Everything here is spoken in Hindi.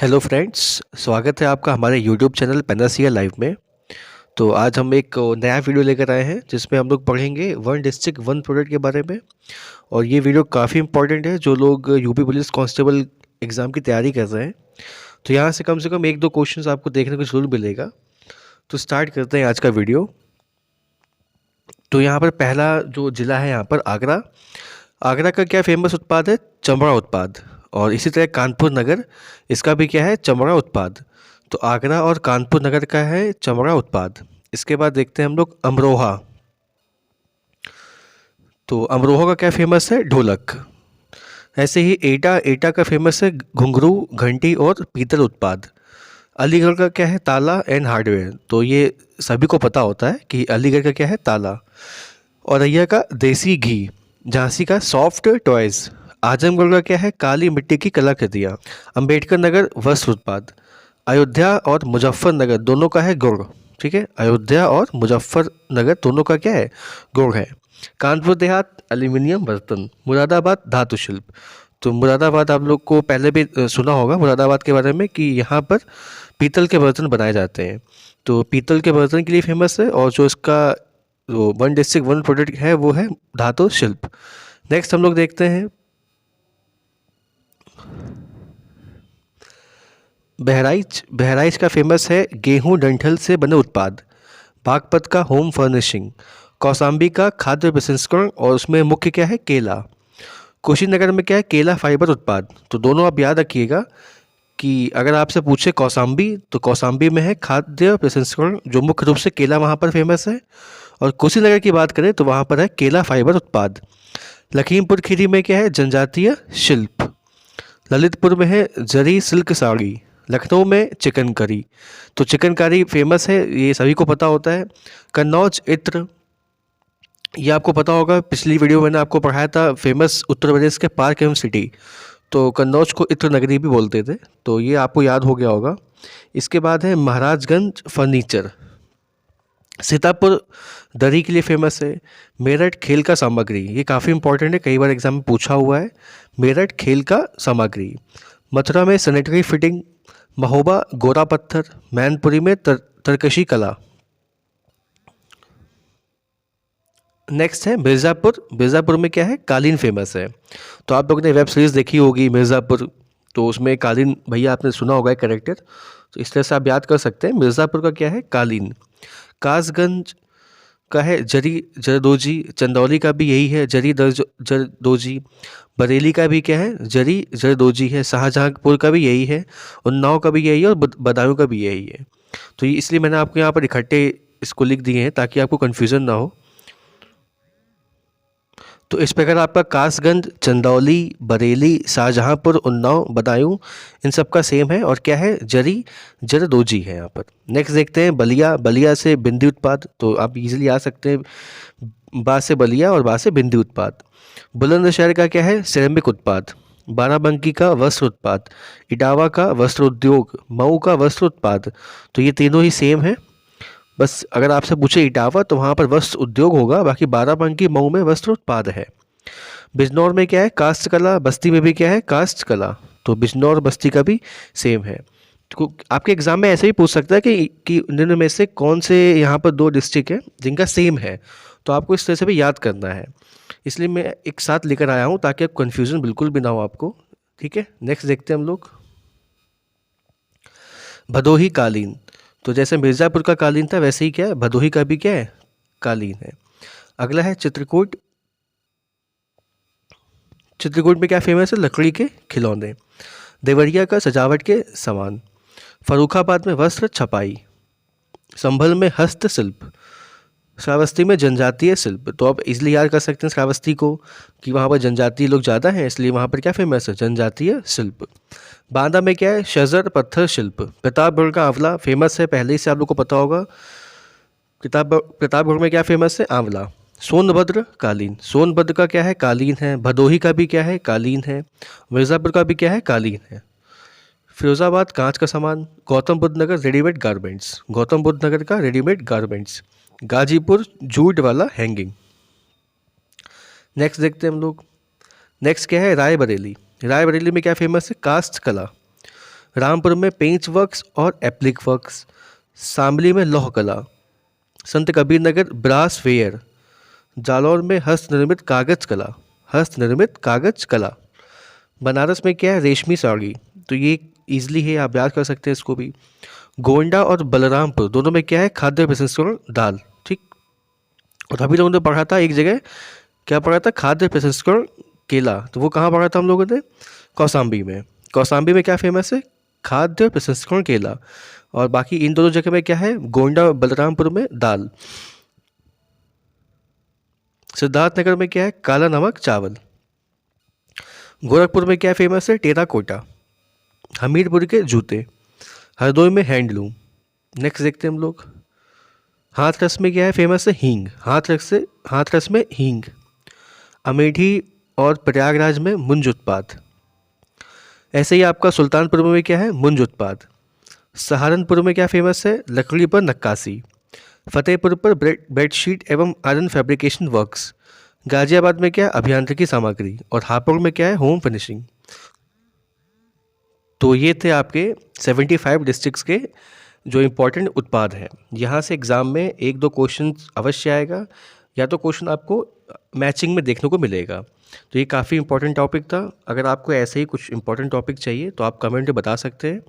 हेलो फ्रेंड्स, स्वागत है आपका हमारे यूट्यूब चैनल पेनासिया लाइव में। तो आज हम एक नया वीडियो लेकर आए हैं जिसमें हम लोग पढ़ेंगे वन डिस्ट्रिक्ट वन प्रोडक्ट के बारे में। और ये वीडियो काफ़ी इंपॉर्टेंट है जो लोग यूपी पुलिस कांस्टेबल एग्ज़ाम की तैयारी कर रहे हैं। तो यहाँ से कम एक दो क्वेश्चंस आपको देखने को जरूर मिलेगा। तो स्टार्ट करते हैं आज का वीडियो। तो यहाँ पर पहला जो ज़िला है यहाँ पर आगरा। आगरा का क्या फेमस उत्पाद है? चमड़ा उत्पाद। और इसी तरह कानपुर नगर, इसका भी क्या है? चमड़ा उत्पाद। तो आगरा और कानपुर नगर का है चमड़ा उत्पाद। इसके बाद देखते हैं हम लोग अमरोहा। तो अमरोहा का क्या फेमस है? ढोलक। ऐसे ही एटा, एटा का फेमस है घुंघरू, घंटी और पीतल उत्पाद। अलीगढ़ का क्या है? ताला एंड हार्डवेयर। तो ये सभी को पता होता है कि अलीगढ़ का क्या है? ताला। औरैया का देसी घी। झांसी का सॉफ्ट टॉयज। आजमगढ़ का क्या है? काली मिट्टी की कलाकृतियाँ। अंबेडकर नगर वस्त्र उत्पाद। अयोध्या और मुजफ्फरनगर दोनों का है गुड़। ठीक है, अयोध्या और मुजफ्फरनगर दोनों का क्या है? गुड़ है। कानपुर देहात एल्यूमिनियम बर्तन। मुरादाबाद धातु शिल्प। तो मुरादाबाद आप लोग को पहले भी सुना होगा मुरादाबाद के बारे में कि यहाँ पर पीतल के बर्तन बनाए जाते हैं। तो पीतल के बर्तन के लिए फेमस है। और जो इसका जो वन डिस्ट्रिक्ट वन प्रोडक्ट है वो है धातु शिल्प। नेक्स्ट हम लोग देखते हैं बहराइच। बहराइच का फेमस है गेहूं डंठल से बने उत्पाद। बागपत का होम फर्निशिंग। कौसाम्बी का खाद्य प्रसंस्करण और उसमें मुख्य क्या है? केला। कुशीनगर में क्या है? केला फाइबर उत्पाद। तो दोनों आप याद रखिएगा कि अगर आपसे पूछे कौसाम्बी तो कौसाम्बी में है खाद्य प्रसंस्करण, जो मुख्य रूप से केला वहाँ पर फेमस है। और कुशीनगर की बात करें तो वहाँ पर है केला फाइबर उत्पाद। लखीमपुर खीरी में क्या है? जनजातीय शिल्प। ललितपुर में है जरी सिल्क साड़ी। लखनऊ में चिकनकारी। तो चिकनकारी फेमस है, ये सभी को पता होता है। कन्नौज इत्र, ये आपको पता होगा, पिछली वीडियो में मैंने आपको पढ़ाया था फेमस उत्तर प्रदेश के पार्क एवं सिटी। तो कन्नौज को इत्र नगरी भी बोलते थे, तो ये आपको याद हो गया होगा। इसके बाद है महाराजगंज फर्नीचर। सीतापुर दरी के लिए फेमस है। मेरठ खेल का सामग्री, ये काफ़ी इंपॉर्टेंट है, कई बार एग्जाम में पूछा हुआ है। मेरठ खेल का सामग्री। मथुरा में सैनिटरी फिटिंग। महोबा गोरा पत्थर। मैनपुरी में तरकशी कला। नेक्स्ट है मिर्ज़ापुर। मिर्ज़ापुर में क्या है? कालीन फेमस है। तो आप लोगों ने वेब सीरीज़ देखी होगी मिर्ज़ापुर, तो उसमें कालीन भैया आपने सुना होगा कैरेक्टर, तो इस तरह से आप याद कर सकते हैं। मिर्ज़ापुर का क्या है? कालीन। कासगंज का है जरी जरदोजी। चंदौली का भी यही है, जरी जरदोजी। बरेली का भी क्या है? जरी जरदोजी है। शाहजहाँपुर का भी यही है। उन्नाव का भी यही है और बदायूं का भी यही है। तो ये इसलिए मैंने आपको यहाँ पर इकट्ठे इसको लिख दिए हैं ताकि आपको कन्फ्यूज़न ना हो। तो इस प्रकार आपका कासगंज, चंदौली, बरेली, शाहजहाँपुर, उन्नाव, बदायूं इन सब का सेम है। और क्या है? जरी जरदोजी है यहाँ पर। नेक्स्ट देखते हैं बलिया। बलिया से बिंदी उत्पाद, तो आप इजीली आ सकते हैं। बा से बलिया और बा से बिंदी उत्पाद। बुलंदशहर का क्या है? सिरेमिक उत्पाद। बाराबंकी का वस्त्र उत्पाद। इटावा का वस्त्र उद्योग। मऊ का वस्त्र उत्पाद। तो ये तीनों ही सेम है, बस अगर आपसे पूछे इटावा तो वहाँ पर वस्त्र उद्योग होगा, बाकी बाराबंकी मऊ में वस्त्र उत्पाद है। बिजनौर में क्या है? काष्ठ कला। बस्ती में भी क्या है? काष्ठ कला। तो बिजनौर बस्ती का भी सेम है। तो आपके एग्जाम में ऐसे ही पूछ सकता है कि इनमें में से कौन से यहाँ पर दो डिस्ट्रिक्ट है जिनका सेम है। तो आपको इस तरह से भी याद करना है, इसलिए मैं एक साथ लेकर आया हूँ ताकि आप कन्फ्यूज़न बिल्कुल भी ना हो आपको। ठीक है, नेक्स्ट देखते हैं हम लोग भदोही कालीन। तो जैसे मिर्ज़ापुर का कालीन था वैसे ही क्या है? भदोही का भी क्या है? कालीन है। अगला है चित्रकूट। चित्रकूट में क्या फेमस है? लकड़ी के खिलौने। देवरिया का सजावट के सामान। फर्रुखाबाद में वस्त्र छपाई। संभल में हस्तशिल्प। श्रावस्ती में जनजातीय शिल्प। तो आप इजली याद कर सकते हैं श्रावस्ती को कि वहाँ पर जनजातीय लोग ज़्यादा हैं, इसलिए वहाँ पर क्या फेमस है? जनजातीय शिल्प। बांदा में क्या है? शजर पत्थर शिल्प। प्रतापगढ़ का आंवला फेमस है, पहले ही से आप लोग को पता होगा। प्रतापगढ़ में क्या फेमस है? आंवला। सोनभद्र कालीन। सोनभद्र का क्या है? कालीन है। भदोही का भी क्या है? कालीन है। मिर्ज़ापुर का भी क्या है? कालीन है। फिरोजाबाद कांच का सामान। गौतम बुद्ध नगर रेडीमेड गारमेंट्स। गौतम बुद्ध नगर का रेडीमेड गारमेंट्स। गाजीपुर जूट वाला हैंगिंग। नेक्स्ट देखते हैं हम लोग। नेक्स्ट क्या है? रायबरेली। रायबरेली में क्या फेमस है? काष्ठ कला। रामपुर में पेंच वर्क्स और एप्लिक वर्क्स, शामली में लौह कला, संत कबीर नगर ब्रास वेयर, जालौर में हस्त निर्मित कागज कला, हस्त निर्मित कागज कला, बनारस में क्या है, रेशमी साड़ी। तो ये इजली है, आप याद कर सकते हैं इसको भी। गोंडा और बलरामपुर दोनों में क्या है, खाद्य प्रसंस्करण दाल, ठीक। और अभी लोगों ने पढ़ा था एक जगह, क्या पढ़ा था, खाद्य प्रसंस्करण केला, तो वो कहाँ पढ़ा था हम लोगों ने, कौसाम्बी में। कौसाम्बी में क्या फेमस है, खाद्य प्रसंस्करण केला। और बाकी इन दोनों जगह में क्या है, गोंडा और बलरामपुर में दाल। सिद्धार्थनगर में क्या है, काला नमक चावल। गोरखपुर में क्या फेमस है, टेराकोटा। हमीरपुर के जूते। हरदोई में हैंडलूम। नेक्स्ट देखते हैं हम लोग। हाथरस में क्या है फेमस है, हींग। हाथरस में हींग। अमेठी और प्रयागराज में मुंज उत्पाद। ऐसे ही आपका सुल्तानपुर में क्या है, मुंज उत्पाद। सहारनपुर में क्या फेमस है, लकड़ी पर नक्काशी। फतेहपुर पर बेडशीट एवं आयरन फैब्रिकेशन वर्क्स। गाजियाबाद में क्या है, अभियांत्रिकी सामग्री। और हापुड़ में क्या है, होम फिनिशिंग। तो ये थे आपके 75 डिस्ट्रिक्ट्स के जो इम्पोर्टेंट उत्पाद हैं। यहाँ से एग्ज़ाम में एक दो क्वेश्चन अवश्य आएगा, या तो क्वेश्चन आपको मैचिंग में देखने को मिलेगा। तो ये काफ़ी इंपॉर्टेंट टॉपिक था। अगर आपको ऐसे ही कुछ इंपॉर्टेंट टॉपिक चाहिए तो आप कमेंट में बता सकते हैं।